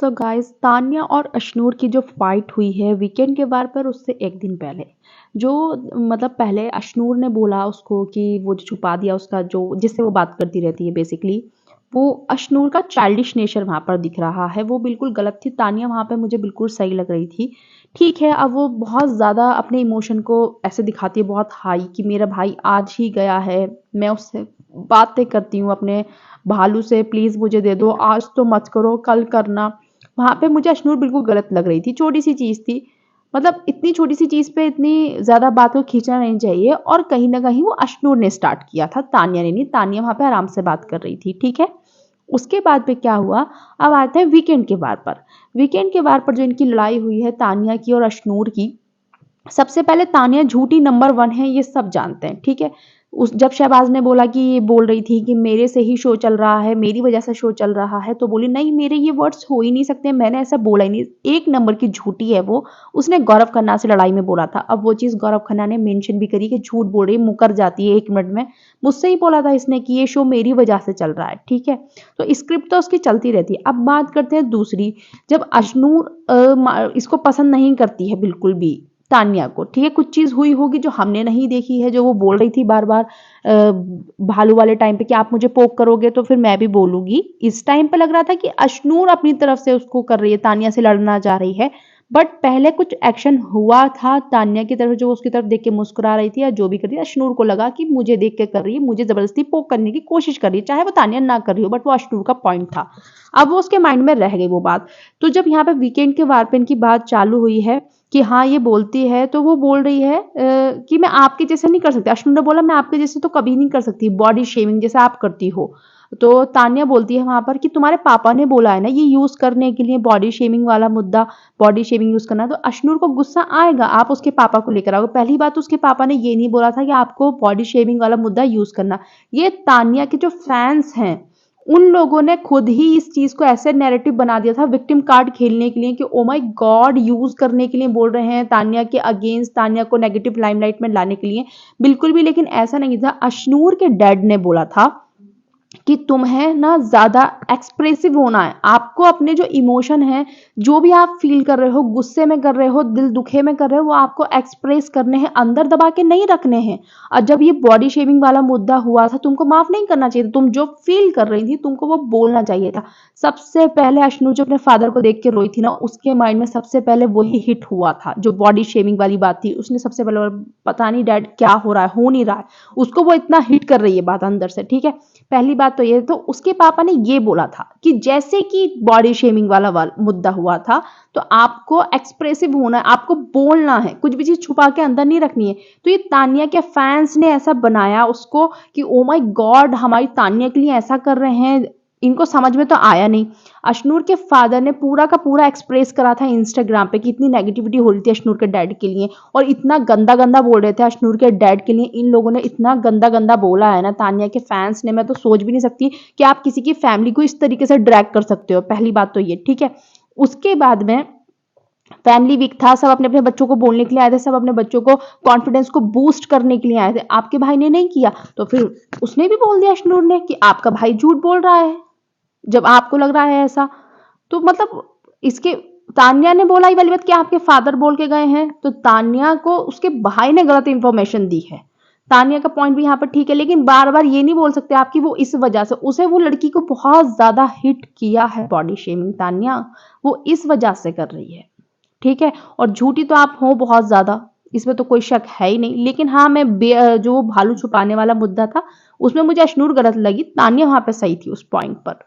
So guys, Tanya और अशनूर की जो फाइट हुई है वीकेंड के बार पर उससे एक दिन पहले, जो मतलब पहले अशनूर ने बोला उसको कि वो जो छुपा दिया उसका, जो जिससे वो बात करती रहती है बेसिकली, वो अशनूर का चाइल्डिश नेचर वहाँ पर दिख रहा है। वो बिल्कुल गलत थी। तान्या वहाँ पे मुझे बिल्कुल सही लग रही थी। ठीक है, अब वो बहुत ज़्यादा अपने इमोशन को ऐसे दिखाती है, बहुत हाई, कि मेरा भाई आज ही गया है, मैं उससे बातें करती हूँ अपने भालू से, प्लीज़ मुझे दे दो, आज तो मत करो, कल करना। वहाँ पे मुझे अशनूर बिल्कुल गलत लग रही थी। छोटी सी चीज़ थी, मतलब इतनी छोटी सी चीज़ पे इतनी ज़्यादा बात को खींचना नहीं चाहिए। और कहीं ना कहीं वो अशनूर ने स्टार्ट किया था, तान्या ने नहीं। तान्या वहाँ पे आराम से बात कर रही थी, ठीक है। उसके बाद में क्या हुआ, अब आते हैं वीकेंड के बार पर। वीकेंड के बार पर जो इनकी लड़ाई हुई है तान्या की और अशनूर की, सबसे पहले तान्या झूठी नंबर 1 है, ये सब जानते हैं, ठीक है। उस जब शहबाज ने बोला कि ये बोल रही थी कि मेरे से ही शो चल रहा है, मेरी वजह से शो चल रहा है, तो बोली नहीं, मेरे ये वर्ड्स हो ही नहीं सकते, मैंने ऐसा बोला ही नहीं। एक नंबर की झूठी है वो। उसने गौरव खन्ना से लड़ाई में बोला था। अब वो चीज़ गौरव खन्ना ने मेंशन भी करी कि झूठ बोल रही है, मुकर जाती है 1 मिनट में। मुझसे ही बोला था इसने कि ये शो मेरी वजह से चल रहा है, ठीक है। तो स्क्रिप्ट तो उसकी चलती रहती है। अब बात करते हैं दूसरी। जब अशनूर इसको पसंद नहीं करती है बिल्कुल भी, तान्या को, ठीक है। कुछ चीज़ हुई होगी जो हमने नहीं देखी है, जो वो बोल रही थी बार बार भालू वाले टाइम पे कि आप मुझे पोक करोगे तो फिर मैं भी बोलूंगी। इस टाइम पे लग रहा था कि अशनूर अपनी तरफ से उसको कर रही है, तान्या से लड़ना चाह रही है। बट पहले कुछ एक्शन हुआ था तान्या की तरफ, जो उसकी तरफ देख के मुस्कुरा रही थी या जो भी कर रही है, अशनूर को लगा कि मुझे देख के कर रही है, मुझे जबरदस्ती पोक करने की कोशिश कर रही है, चाहे वो तान्या ना कर रही हो, बट वो अशनूर का पॉइंट था। अब वो उसके माइंड में रह गई वो बात। तो जब यहाँ पे वीकेंड के वार पे इनकी बात चालू हुई है कि हाँ ये बोलती है, तो वो बोल रही है कि मैं आपके जैसे नहीं कर सकती। अश्विन ने बोला मैं आपके जैसे तो कभी नहीं कर सकती, बॉडी शेमिंग जैसे आप करती हो। तो तान्या बोलती है वहां पर कि तुम्हारे पापा ने बोला है ना ये यूज करने के लिए, बॉडी शेमिंग वाला मुद्दा, बॉडी शेमिंग यूज करना। तो अश्नूर को गुस्सा आएगा, आप उसके पापा को लेकर आओगे। पहली बात, उसके पापा ने ये नहीं बोला था कि आपको बॉडी शेमिंग वाला मुद्दा यूज करना। ये तान्या के जो फैंस हैं उन लोगों ने खुद ही इस चीज को ऐसे नैरेटिव बना दिया था विक्टिम कार्ड खेलने के लिए, कि ओ माय गॉड, यूज करने के लिए बोल रहे हैं तान्या के अगेंस्ट, तान्या को नेगेटिव लाइमलाइट में लाने के लिए। बिल्कुल भी लेकिन ऐसा नहीं था। अशनूर के डैड ने बोला था कि तुम्हें ना ज्यादा एक्सप्रेसिव होना है, आपको अपने जो इमोशन है, जो भी आप फील कर रहे हो, गुस्से में कर रहे हो, दिल दुखे में कर रहे हो, वो आपको एक्सप्रेस करने हैं, अंदर दबा के नहीं रखने हैं। और जब ये बॉडी शेमिंग वाला मुद्दा हुआ था, तुमको माफ नहीं करना चाहिए था, तुम जो फील कर रही थी तुमको वो बोलना चाहिए था। सबसे पहले अशनू जो अपने फादर को देख के रोई थी ना, उसके माइंड में सबसे पहले वही हिट हुआ था, जो बॉडी शेमिंग वाली बात थी। उसने सबसे पहले पता नहीं डैड क्या हो रहा है, हो नहीं रहा है, उसको वो इतना हिट कर रही है बात अंदर से, ठीक है। पहली बात तो ये। तो उसके पापा ने ये बोला था कि जैसे कि बॉडी शेमिंग वाला मुद्दा हुआ था, तो आपको एक्सप्रेसिव होना है, आपको बोलना है, कुछ भी चीज छुपा के अंदर नहीं रखनी है। तो ये तान्या के फैंस ने ऐसा बनाया उसको कि ओ माय गॉड, हमारी तान्या के लिए ऐसा कर रहे हैं। इनको समझ में तो आया नहीं। अशनूर के फादर ने पूरा का पूरा एक्सप्रेस करा था इंस्टाग्राम पे कि इतनी नेगेटिविटी हो रही थी अशनूर के डैड के लिए, और इतना गंदा गंदा बोल रहे थे अशनूर के डैड के लिए। इन लोगों ने इतना गंदा गंदा बोला है ना तान्या के फैंस ने, मैं तो सोच भी नहीं सकती कि आप किसी की फैमिली को इस तरीके से ड्रैग कर सकते हो। पहली बात तो ये, ठीक है। उसके बाद में फैमिली वीक था, सब अपने अपने बच्चों को बोलने के लिए आए थे, सब अपने बच्चों को कॉन्फिडेंस को बूस्ट करने के लिए आए थे। आपके भाई ने नहीं किया, तो फिर उसने भी बोल दिया अशनूर ने कि आपका भाई झूठ बोल रहा है जब आपको लग रहा है ऐसा। तो मतलब इसके, तान्या ने बोला ये वाली बात कि आपके फादर बोल के गए हैं, तो तान्या को उसके भाई ने गलत इंफॉर्मेशन दी है। तान्या का पॉइंट भी यहाँ पर ठीक है, लेकिन बार बार ये नहीं बोल सकते आप कि वो इस वजह से, उसे वो लड़की को बहुत ज्यादा हिट किया है बॉडी शेमिंग, तान्या वो इस वजह से कर रही है, ठीक है। और झूठी तो आप हो बहुत ज्यादा, इसमें तो कोई शक है ही नहीं। लेकिन हाँ, मैं जो भालू छुपाने वाला मुद्दा था उसमें मुझे अशनूर गलत लगी, तान्या वहां पे सही थी उस पॉइंट पर।